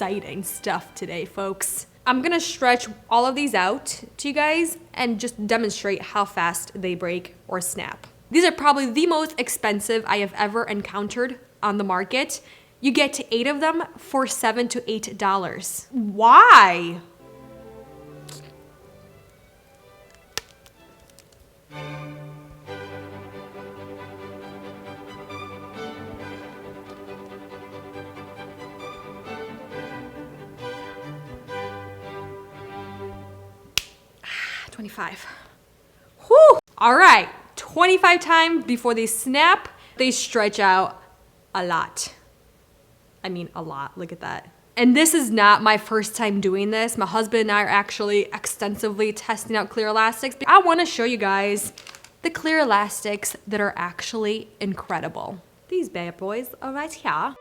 exciting stuff today, folks. I'm gonna stretch all of these out to you guys and just demonstrate how fast they break or snap. These are probably the most expensive I have ever encountered on the market. You get to 8 of them for $7 to $8. Why? Ah, 25. Whew. All right, 25 times before they snap, they stretch out a lot. I mean, a lot, look at that. And this is not my first time doing this. My husband and I are actually extensively testing out clear elastics. I wanna show you guys the clear elastics that are actually incredible. These bad boys are right here.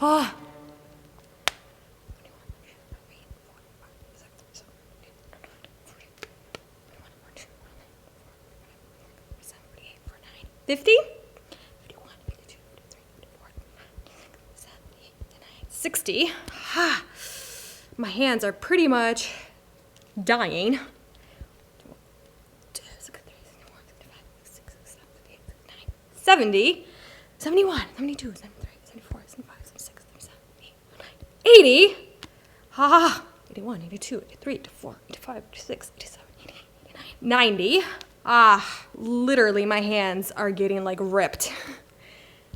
Oh. $50? 51, 52, 53, 54, 70, 60. Ah, my hands are pretty much dying. 70, 71, 72, 73, 74, 75, 76, 77, 78, 80. Ah, 81, 82, 83, 84, 85, 86, 87, 88, 89, 90. Ah, literally my hands are getting like ripped.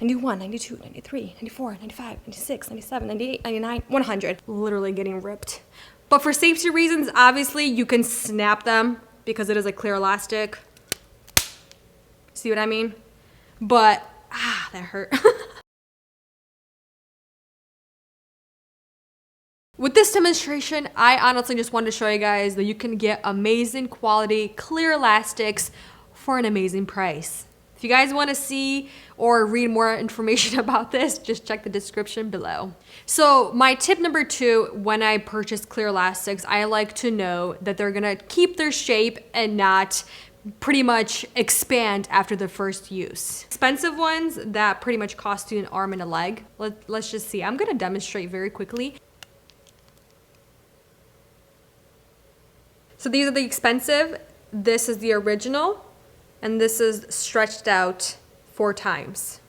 91, 92, 93, 94, 95, 96, 97, 98, 99, 100. Literally getting ripped. But for safety reasons, obviously you can snap them because it is a clear elastic. See what I mean? But, that hurt. With this demonstration, I honestly just wanted to show you guys that you can get amazing quality clear elastics for an amazing price. If you guys want to see or read more information about this, just check the description below. So my tip number 2, when I purchase clear elastics, I like to know that they're gonna keep their shape and not pretty much expand after the first use. Expensive ones that pretty much cost you an arm and a leg. Let's just see. I'm gonna demonstrate very quickly. So these are the expensive, this is the original, and this is stretched out 4 times.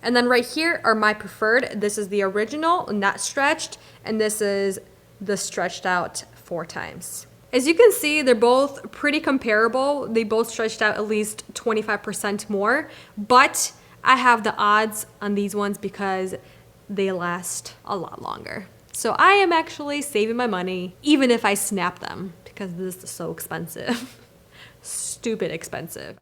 And then right here are my preferred. This is the original, not stretched, and this is the stretched out 4 times. As you can see, they're both pretty comparable. They both stretched out at least 25% more, but I have the odds on these ones because they last a lot longer. So I am actually saving my money, even if I snap them, because this is so expensive. Stupid expensive.